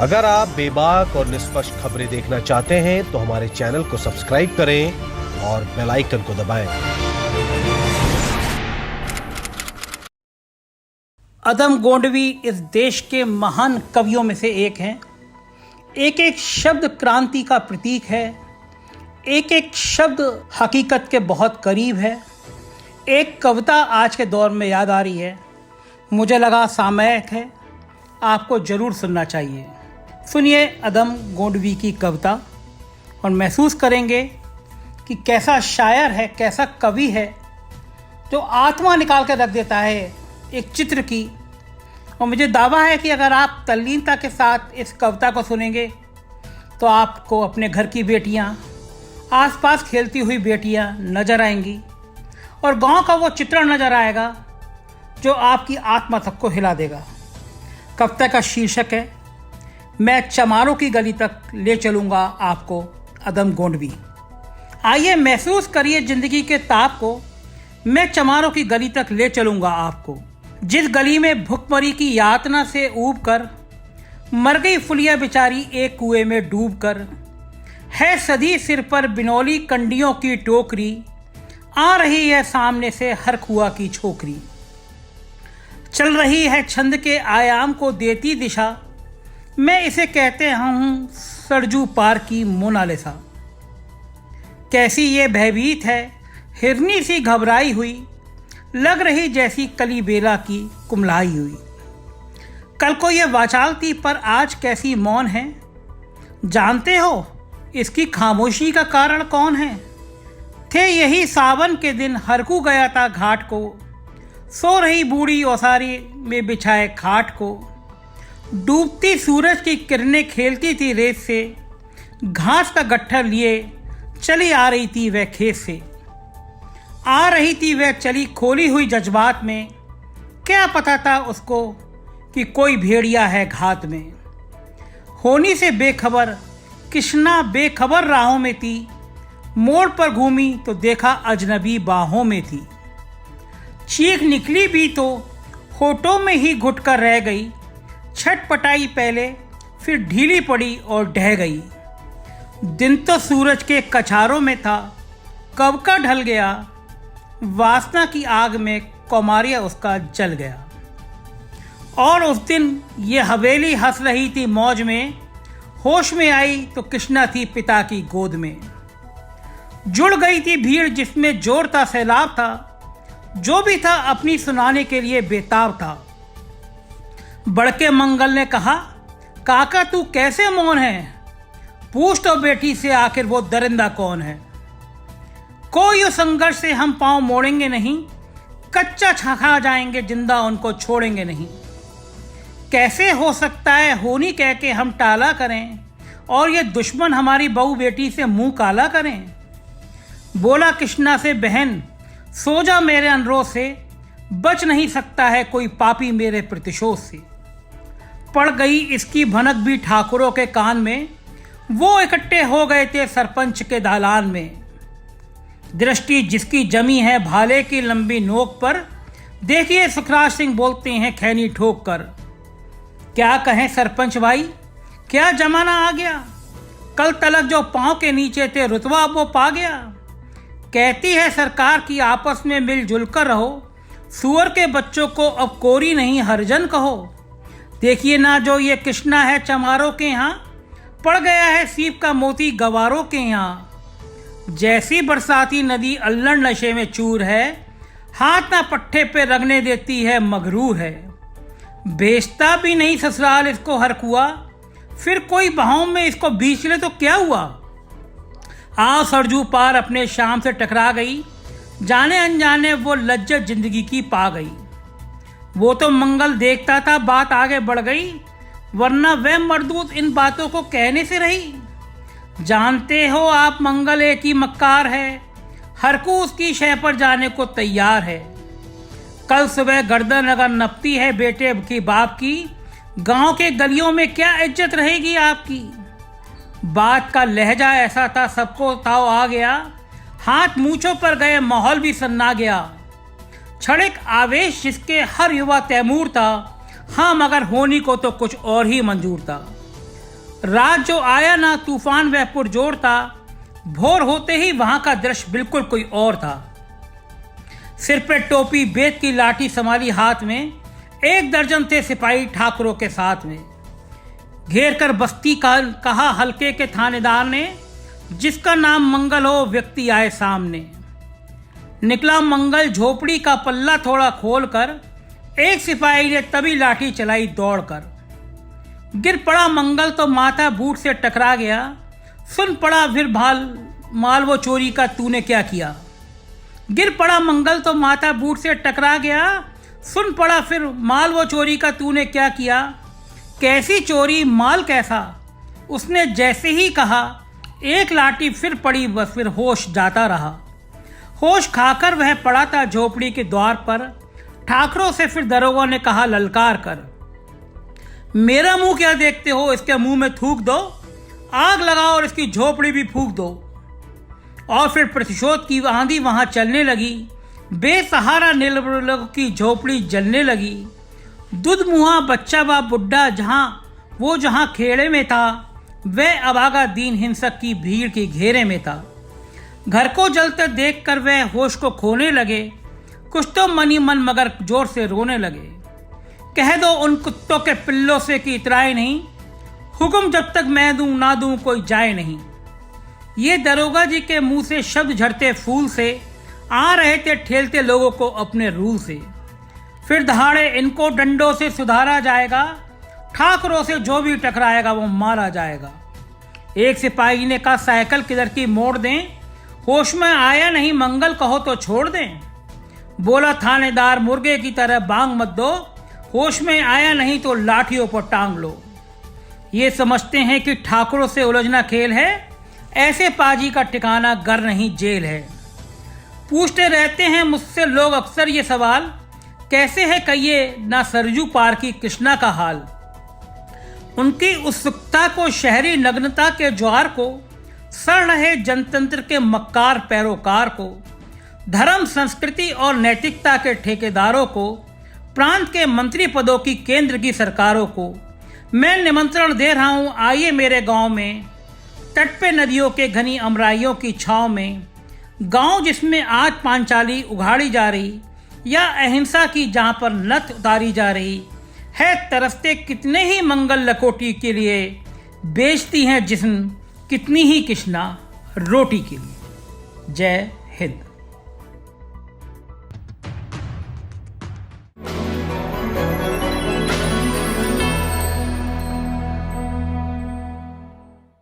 अगर आप बेबाक और निष्पक्ष खबरें देखना चाहते हैं तो हमारे चैनल को सब्सक्राइब करें और बेल आइकन को दबाएं। अदम गोंडवी इस देश के महान कवियों में से एक हैं। एक एक शब्द क्रांति का प्रतीक है, एक एक शब्द हकीकत के बहुत करीब है। एक कविता आज के दौर में याद आ रही है, मुझे लगा सामयिक है, आपको ज़रूर सुनना चाहिए। सुनिए अदम गोंडवी की कविता और महसूस करेंगे कि कैसा शायर है, कैसा कवि है जो आत्मा निकाल कर रख देता है एक चित्र की। और मुझे दावा है कि अगर आप तल्लीनता के साथ इस कविता को सुनेंगे तो आपको अपने घर की बेटियां, आसपास खेलती हुई बेटियां नज़र आएंगी और गांव का वो चित्रण नज़र आएगा जो आपकी आत्मा तक को हिला देगा। कविता का शीर्षक है, मैं चमारों की गली तक ले चलूँगा आपको, अदम गोंडवी। आइए महसूस करिए जिंदगी के ताप को, मैं चमारों की गली तक ले चलूँगा आपको। जिस गली में भुखमरी की यातना से ऊब कर मर गई फुलिया बेचारी एक कुएं में डूब कर, है सदी सिर पर बिनौली कंडियों की टोकरी, आ रही है सामने से हर कुआ की छोकरी। चल रही है छंद के आयाम को देती दिशा, मैं इसे कहते हूँ सरजू पार की मोनालिसा। कैसी ये भयभीत है हिरनी सी घबराई हुई, लग रही जैसी कली बेला की कुमलाई हुई। कल को ये वाचाल थी पर आज कैसी मौन है, जानते हो इसकी खामोशी का कारण कौन है। थे यही सावन के दिन हरकू गया था घाट को, सो रही बूढ़ी ओसारी में बिछाए खाट को। डूबती सूरज की किरणें खेलती थी रेत से, घास का गट्ठर लिए चली आ रही थी वह खेत से। आ रही थी वह चली खोली हुई जज्बात में, क्या पता था उसको कि कोई भेड़िया है घात में। होनी से बेखबर कृष्णा बेखबर राहों में थी, मोड़ पर घूमी तो देखा अजनबी बाहों में थी। चीख निकली भी तो होठों में ही घुट कर रह गई, छटपटाई पहले फिर ढीली पड़ी और ढह गई। दिन तो सूरज के कछारों में था, कब का ढल गया, वासना की आग में कौमारिया उसका जल गया। और उस दिन ये हवेली हंस रही थी मौज में, होश में आई तो कृष्णा थी पिता की गोद में। जुड़ गई थी भीड़ जिसमें जोर था सैलाब था, जो भी था अपनी सुनाने के लिए बेताब था। बड़के मंगल ने कहा, काका तू कैसे मौन है, पूछ तो बेटी से आखिर वो दरिंदा कौन है। कोई उस संघर्ष से हम पांव मोड़ेंगे नहीं, कच्चा खा जाएंगे जिंदा उनको छोड़ेंगे नहीं। कैसे हो सकता है होनी कह के हम टाला करें और ये दुश्मन हमारी बहू बेटी से मुंह काला करें। बोला कृष्णा से, बहन सो जा मेरे अनुरोध से, बच नहीं सकता है कोई पापी मेरे प्रतिशोध से। पड़ गई इसकी भनक भी ठाकुरों के कान में, वो इकट्ठे हो गए थे सरपंच के दालान में। दृष्टि जिसकी जमी है भाले की लंबी नोक पर, देखिए सुखराज सिंह बोलते हैं खैनी ठोक कर। क्या कहें सरपंच भाई, क्या जमाना आ गया, कल तलक जो पांव के नीचे थे रुतबा वो पा गया। कहती है सरकार की आपस में मिलजुल कर रहो, सुअर के बच्चों को अब कोरी नहीं हरिजन कहो। देखिए ना जो ये कृष्णा है चमारों के यहाँ, पड़ गया है सीप का मोती गवारों के यहाँ। जैसी बरसाती नदी अल्लड़ नशे में चूर है, हाथ ना पट्टे पे रगने देती है मगरूर है। बेचता भी नहीं ससुराल इसको हर कुआ, फिर कोई बहाव में इसको बीच ले तो क्या हुआ। आओ सरजू पार अपने शाम से टकरा गई, जाने अनजाने वो लज्जत जिंदगी की पा गई। वो तो मंगल देखता था बात आगे बढ़ गई, वरना वह मर्दूत इन बातों को कहने से रही। जानते हो आप मंगल एक ही मक्कार है, हर को उसकी शय पर जाने को तैयार है। कल सुबह गर्दन अगर नपती है बेटे की बाप की, गांव के गलियों में क्या इज्जत रहेगी आपकी। बात का लहजा ऐसा था सबको ताव आ गया, हाथ मूंछों पर गए माहौल भी सन्ना गया। क्षणिक आवेश जिसके हर युवा तैमूर था, हाँ मगर होनी को तो कुछ और ही मंजूर था। रात जो आया ना तूफान वह पुरजोर था, भोर होते ही वहां का दृश्य बिल्कुल कोई और था। सिर पे टोपी, बेत की लाठी संभाली हाथ में, 1 दर्जन थे सिपाही ठाकुरों के साथ में। घेर कर बस्ती का कहा हल्के के थानेदार ने, जिसका नाम मंगल हो व्यक्ति आए सामने। निकला मंगल झोपड़ी का पल्ला थोड़ा खोलकर, एक सिपाही ने तभी लाठी चलाई दौड़कर। गिर पड़ा मंगल तो माथा बूट से टकरा गया, सुन पड़ा फिर माल वो चोरी का तूने क्या किया। गिर पड़ा मंगल तो माथा बूट से टकरा गया, सुन पड़ा फिर माल वो चोरी का तूने क्या किया। कैसी चोरी माल कैसा, उसने जैसे ही कहा, एक लाठी फिर पड़ी, बस फिर होश जाता रहा। होश खाकर वह पड़ा था झोपड़ी के द्वार पर। ठाकरों से फिर दरोगा ने कहा ललकार कर, मेरा मुंह क्या देखते हो, इसके मुंह में थूक दो, आग लगाओ और इसकी झोपड़ी भी फूंक दो। और फिर प्रतिशोध की आंधी वहां चलने लगी। बेसहारा निर्बलों की झोपड़ी जलने लगी। दूध मुहा बच्चा व बुढ़ा जहां खेड़े में था, वह अभागा दीन हिंसक की भीड़ के घेरे में था। घर को जलते देखकर वह होश को खोने लगे। कुछ तो मनी मन मगर जोर से रोने लगे। कह दो उन कुत्तों के पिल्लों से कि इतराए नहीं, हुक्म जब तक मैं दूं ना दूं कोई जाए नहीं। ये दरोगा जी के मुंह से शब्द झड़ते फूल से, आ रहे थे ठेलते लोगों को अपने रूह से। फिर दहाड़े इनको डंडों से सुधारा जाएगा, ठाकरों से जो भी टकराएगा वो मारा जाएगा। एक सिपाही ने कहा साइकिल किधर की मोड़ दें, होश में आया नहीं मंगल कहो तो छोड़ दें। बोला थानेदार मुर्गे की तरह बांग मत दो, होश में आया नहीं तो लाठियों पर टांग लो। ये समझते हैं कि ठाकुरों से उलझना खेल है, ऐसे पाजी का ठिकाना घर नहीं जेल है। पूछते रहते हैं मुझसे लोग अक्सर ये सवाल, कैसे है कहिए ना सरजू पार की कृष्णा का हाल। उनकी उत्सुकता को, शहरी नग्नता के ज्वार को, सड़ रहे जनतंत्र के मक्कार पैरोकार को, धर्म संस्कृति और नैतिकता के ठेकेदारों को, प्रांत के मंत्री पदों की केंद्र की सरकारों को मैं निमंत्रण दे रहा हूं, आइए मेरे गांव में, तट पे नदियों के घनी अमराइयों की छांव में। गांव जिसमें आज पांचाली उघाड़ी जा रही, या अहिंसा की जहां पर नथ उतारी जा रही है। तरसते कितने ही मंगल लकोटी के लिए, बेचती हैं जिस्म कितनी ही कृष्णा रोटी के लिए। जय हिंद।